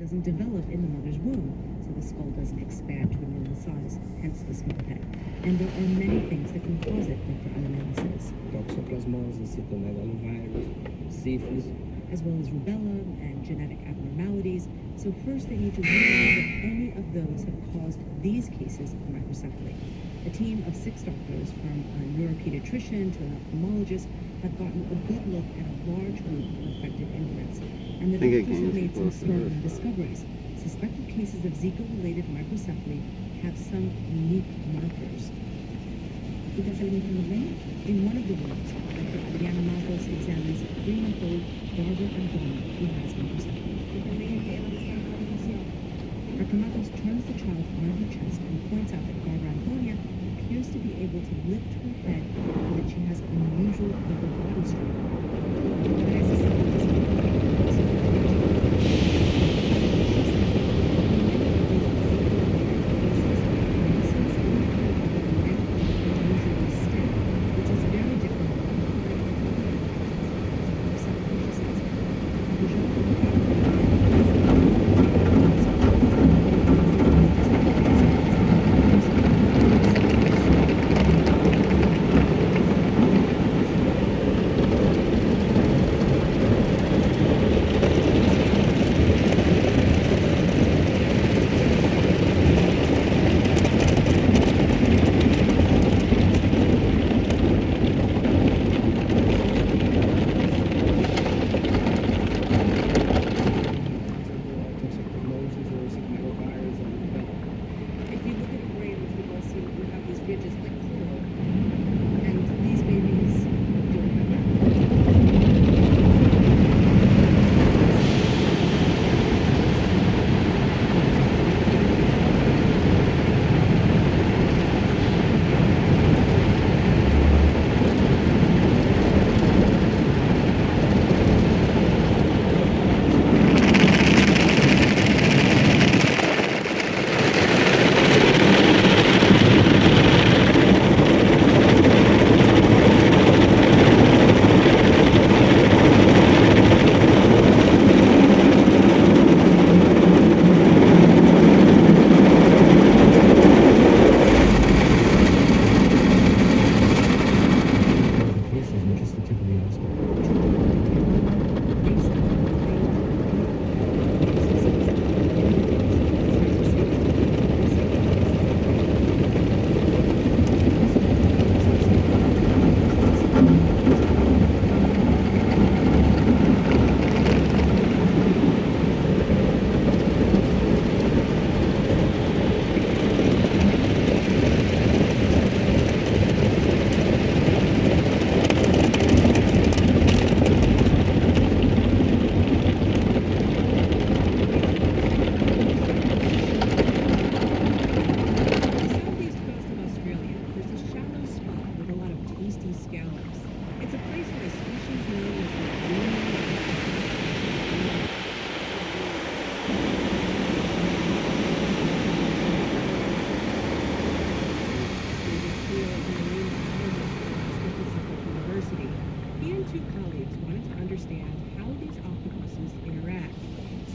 doesn't develop in the mother's womb, so the skull doesn't expand to a normal size, hence the small head. And there are many things that can cause it, Dr. Alemany says. Toxoplasmosis, cytomegalovirus, syphilis, as well as rubella and genetic abnormalities. So first they need to rule out if any of those have caused these cases of microcephaly. A team of 6 doctors, from a neuropediatrician to an ophthalmologist, have gotten a good look at a large group of affected infants. And the doctors have made some startling discoveries. Suspected cases of Zika-related microcephaly have some unique markers. In one of the rooms, Dr. Adriana Matos examines 3-month-old Barbara Antonia, who has microcephaly. Dr. Matos turns the child on her chest and points out that Barbara Antonia appears to be able to lift her head and that she has unusual upper body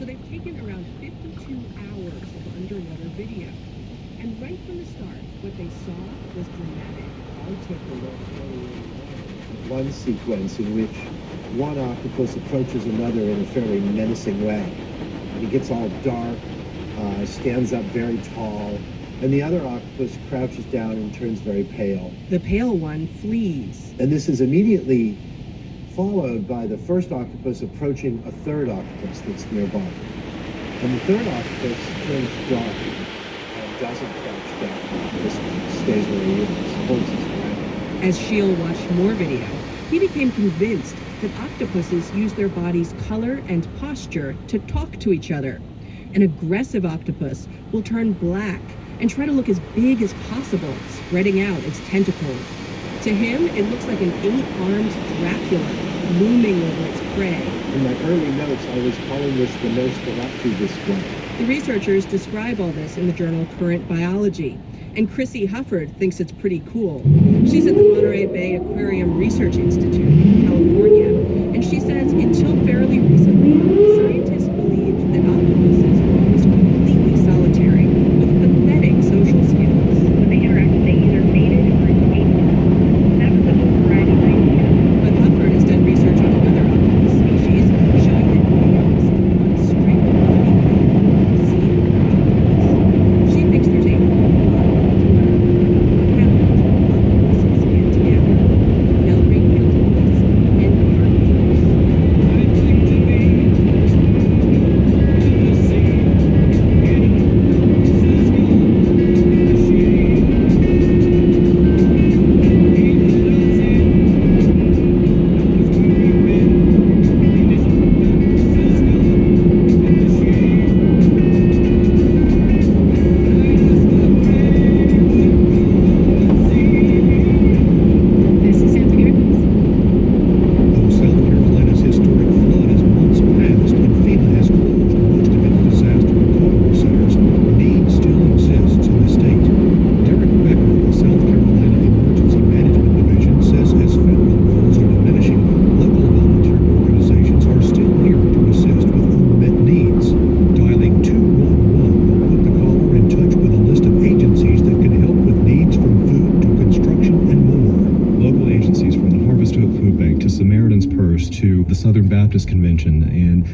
So they've taken around 52 hours of underwater video. And right from the start, what they saw was dramatic. I took a look at one sequence in which one octopus approaches another in a fairly menacing way. And he gets all dark, stands up very tall, and the other octopus crouches down and turns very pale. The pale one flees. And this is immediately followed by the first octopus approaching a third octopus that's nearby. And the third octopus turns dark and doesn't crouch down. Just stays where he is, holds his ground. As Scheel watched more video, he became convinced that octopuses use their body's color and posture to talk to each other. An aggressive octopus will turn black and try to look as big as possible, spreading out its tentacles. To him, it looks like an 8-armed Dracula looming over its prey. In my early notes, I was calling this the Nosferatu display. The researchers describe all this in the journal Current Biology, and Chrissy Hufford thinks it's pretty cool. She's at the Monterey Bay Aquarium Research Institute in California, and she says until fairly recently, scientists believed that octopuses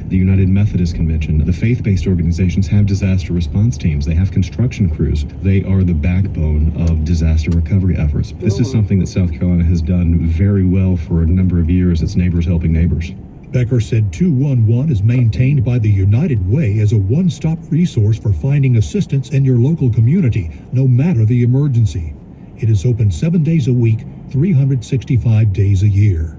the United Methodist Convention. The faith-based organizations have disaster response teams. They have construction crews. They are the backbone of disaster recovery efforts. This is something that South Carolina has done very well for a number of years. It's neighbors helping neighbors. Becker said 211 is maintained by the United Way as a one-stop resource for finding assistance in your local community, no matter the emergency. It is open 7 days a week, 365 days a year.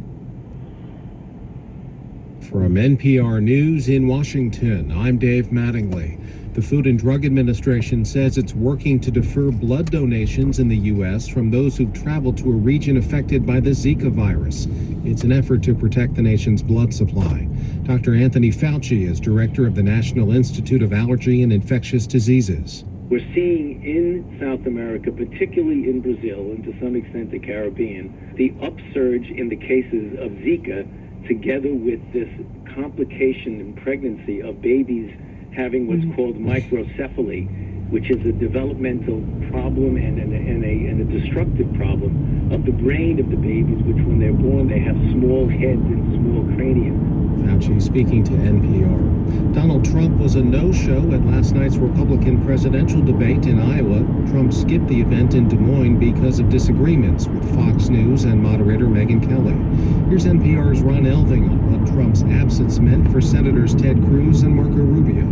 From NPR News in Washington, I'm Dave Mattingly. The Food and Drug Administration says it's working to defer blood donations in the U.S. from those who've traveled to a region affected by the Zika virus. It's an effort to protect the nation's blood supply. Dr. Anthony Fauci is director of the National Institute of Allergy and Infectious Diseases. We're seeing in South America, particularly in Brazil and to some extent the Caribbean, the upsurge in the cases of Zika, together with this complication in pregnancy of babies having what's called microcephaly, which is a developmental problem and a destructive problem of the brain of the babies, which when they're born, they have small heads and small craniums. Fauci speaking to NPR. Donald Trump was a no-show at last night's Republican presidential debate in Iowa. Trump skipped the event in Des Moines because of disagreements with Fox News and moderator Megyn Kelly. Here's NPR's Ron Elving on what Trump's absence meant for Senators Ted Cruz and Marco Rubio.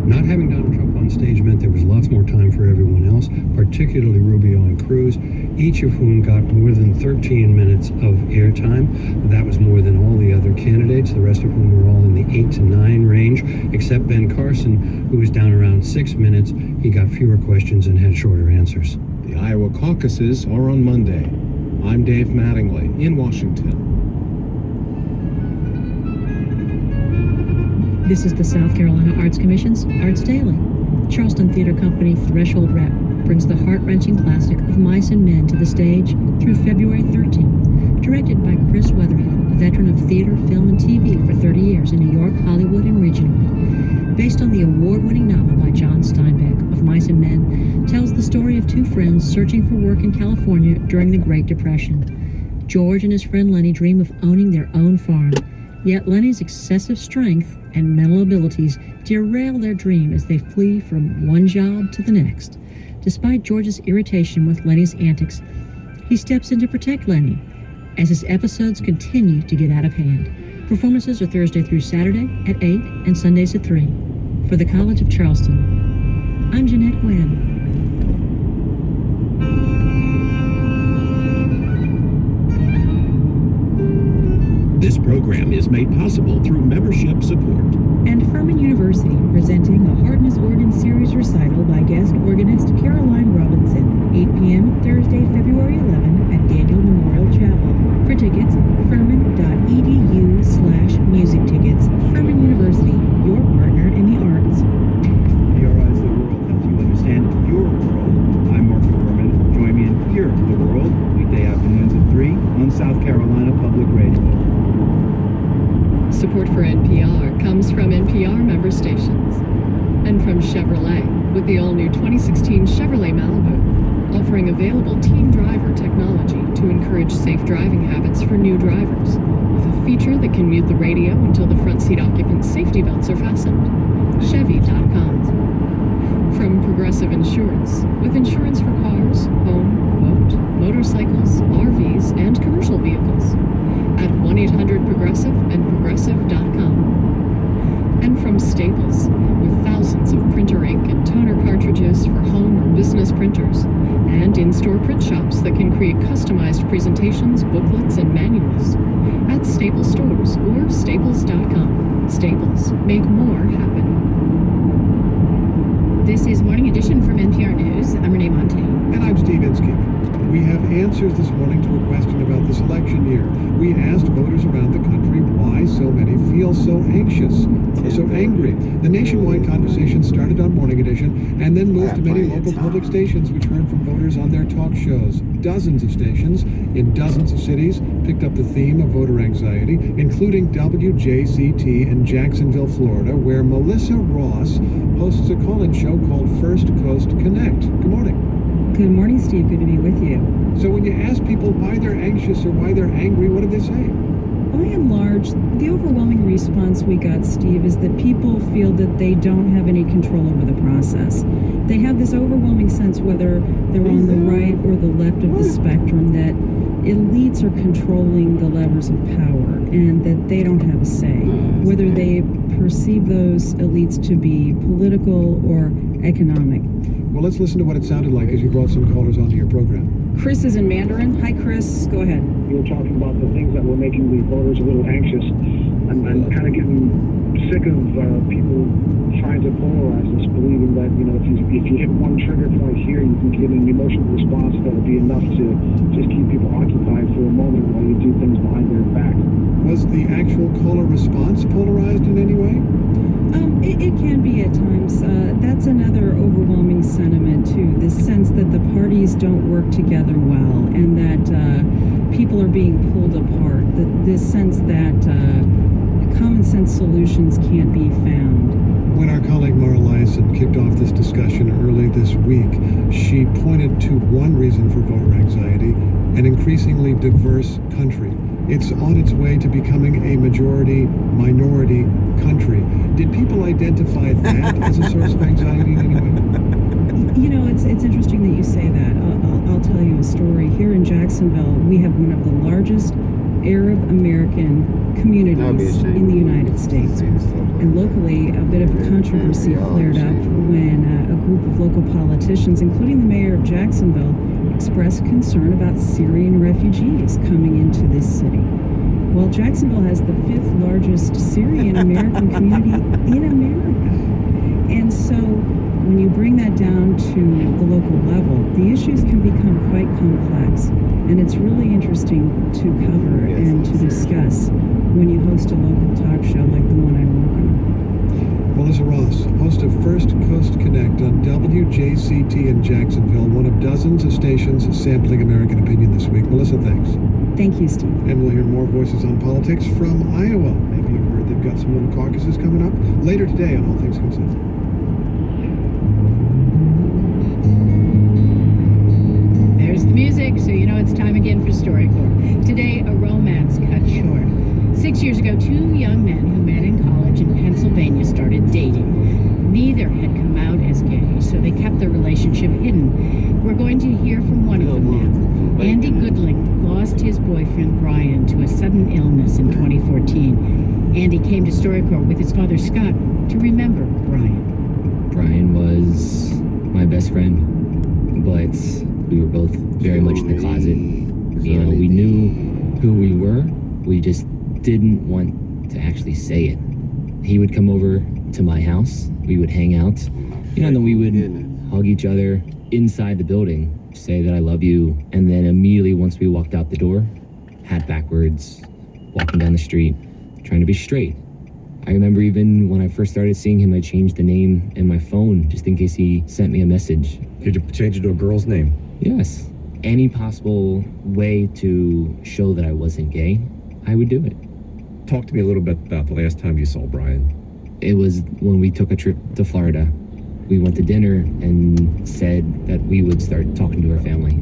Not having Donald Trump on stage meant there was lots more time for everyone else, particularly Rubio and Cruz, each of whom got more than 13 minutes of airtime. That was more than all the other candidates, the rest of whom were all in the 8 to 9 range, except Ben Carson, who was down around 6 minutes. He got fewer questions and had shorter answers. The Iowa caucuses are on Monday. I'm Dave Mattingly in Washington. This is the South Carolina Arts Commission's Arts Daily. Charleston Theater Company Threshold Rep brings the heart-wrenching classic of Mice and Men to the stage through February 13th. Directed by Chris Weatherhead, a veteran of theater, film, and TV for 30 years in New York, Hollywood, and regionally. Based on the award-winning novel by John Steinbeck of Mice and Men, tells the story of two friends searching for work in California during the Great Depression. George and his friend Lenny dream of owning their own farm. Yet Lenny's excessive strength and mental abilities derail their dream as they flee from one job to the next. Despite George's irritation with Lenny's antics, he steps in to protect Lenny as his episodes continue to get out of hand. Performances are Thursday through Saturday at 8 and Sundays at 3. For the College of Charleston, I'm Jeanette Gwynn. This program is made possible through membership support. And Furman University, presenting a Hardness Organ Series recital by guest organist Caroline Robinson, 8 p.m. Thursday, February 11 at Daniel Memorial Chapel. For tickets, furman.edu/music tickets. Furman University, your partner in the arts. PRI's The World helps you understand your world. I'm Marco Berman. Join me in Hear the World, weekday afternoons at 3 on South Carolina Public Radio. Support for NPR comes from NPR member stations and from Chevrolet with the all-new 2016 Chevrolet Malibu, offering available teen driver technology to encourage safe driving habits for new drivers, with a feature that can mute the radio until the front seat occupant's safety belts are fastened. Chevy.com. From Progressive Insurance, with insurance for cars, home, boat, motorcycles, RVs, and commercial vehicles. At 1-800-PROGRESSIVE and Progressive.com. And from Staples, with thousands of printer ink and toner cartridges for home or business printers, and in-store print shops that can create customized presentations, booklets, and manuals. At Staples stores or Staples.com. Staples, make more happen. This is Morning Edition from NPR News. I'm Renee Montaigne. And I'm Steve Inskeep. We have answers this morning to a question about this election year. We asked voters around the country why so many feel so anxious, so angry. The nationwide conversation started on Morning Edition and then moved to many local public stations, which heard from voters on their talk shows. Dozens of stations in dozens of cities picked up the theme of voter anxiety, including WJCT in Jacksonville, Florida, where Melissa Ross hosts a call-in show called First Coast Connect. Good morning. Good morning, Steve. Good to be with you. So when you ask people why they're anxious or why they're angry, what do they say? by and large, the overwhelming response we got, Steve, is that people feel that they don't have any control over the process. They have this overwhelming sense, whether they're on the right or the left of the spectrum, that elites are controlling the levers of power and that they don't have a say, whether they perceive those elites to be political or economic. Well, let's listen to what it sounded like as you brought some callers onto your program. Chris is in Mandarin. Hi, Chris. Go ahead. You were talking about the things that were making the voters a little anxious. I'm kind of getting sick of people trying to polarize us, believing that, you know, if you hit one trigger point here, you can get an emotional response that will be enough to just keep people occupied for a moment while you do things behind their back. Was the actual caller response polarized in any way? It can be at times. That's another overwhelming sentiment, too. This sense that the parties don't work together well and that people are being pulled apart. This sense that common sense solutions can't be found. When our colleague Mara Liasson kicked off this discussion early this week, she pointed to one reason for voter anxiety, an increasingly diverse country. It's on its way to becoming a majority-minority country. Did people identify that as a source of anxiety in any way? You know, it's interesting that you say that. I'll tell you a story. Here in Jacksonville, we have one of the largest Arab American communities in the United States. And locally, a bit of a controversy flared up when a group of local politicians, including the mayor of Jacksonville, expressed concern about Syrian refugees coming into this city. Well, Jacksonville has the 5th largest Syrian American community in America. And so when you bring that down to the local level, the issues can become quite complex. And it's really interesting to cover and to discuss when you host a local talk show like the one I work on. Melissa Ross, host of First Coast Connect on WJCT in Jacksonville, one of dozens of stations sampling American opinion this week. Melissa, thanks. Thank you, Steve. And we'll hear more voices on politics from Iowa. Maybe you've heard they've got some little caucuses coming up later today on All Things Considered. There's the music, so you know it's time again for StoryCorps. Today, a romance cut short. 6 years ago, 2 young men who met in college in Pennsylvania started dating. Neither had come out as gay, so they kept their relationship hidden. We're going to hear from one of them now. Andy Goodling lost his boyfriend Brian to a sudden illness in 2014. Andy came to StoryCorps with his father Scott to remember Brian. Brian was my best friend, but we were both very much in the closet. You know, we knew who we were. We just didn't want to actually say it. He would come over to my house. We would hang out, you know, and then we would hug each other inside the building, say that I love you, and then immediately once we walked out the door, hat backwards, walking down the street, trying to be straight. I remember even when I first started seeing him, I changed the name in my phone just in case he sent me a message. Did you change it to a girl's name? Yes. Any possible way to show that I wasn't gay, I would do it. Talk to me a little bit about the last time you saw Brian. It was when we took a trip to Florida. We went to dinner and said that we would start talking to our family.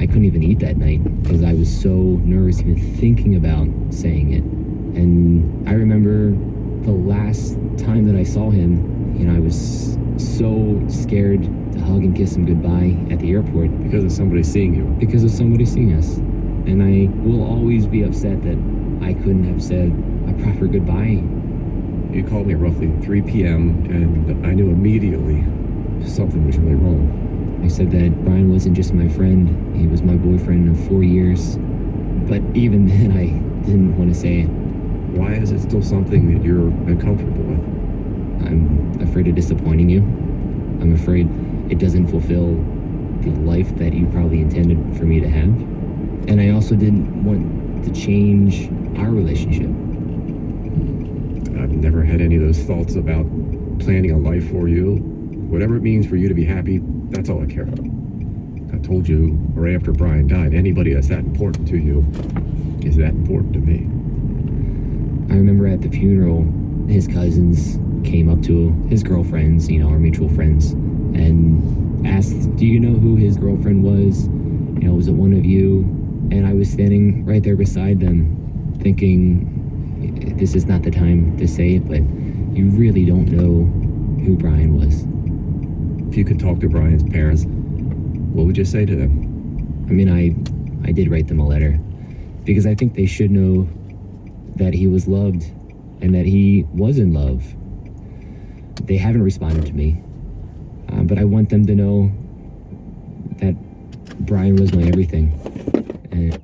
I couldn't even eat that night because I was so nervous even thinking about saying it. And I remember the last time that I saw him, you know, I was so scared to hug and kiss him goodbye at the airport. Because of somebody seeing you? Because of somebody seeing us. And I will always be upset that I couldn't have said a proper goodbye. You called me at roughly 3 p.m. and I knew immediately something was really wrong. I said that Brian wasn't just my friend, he was my boyfriend of 4 years. But even then, I didn't want to say it. Why is it still something that you're uncomfortable with? I'm afraid of disappointing you. I'm afraid it doesn't fulfill the life that you probably intended for me to have. And I also didn't want to change our relationship. I've never had any of those thoughts about planning a life for you. Whatever it means for you to be happy, that's all I care about. I told you right after Brian died, anybody that's that important to you is that important to me. I remember at the funeral, his cousins came up to his girlfriends, you know, our mutual friends, and asked, do you know who his girlfriend was? You know, was it one of you? And I was standing right there beside them. thinking this is not the time to say it, but you really don't know who Brian was. If you could talk to Brian's parents, what would you say to them? I mean, I did write them a letter because I think they should know that he was loved and that he was in love. They haven't responded to me, but I want them to know that Brian was my everything. And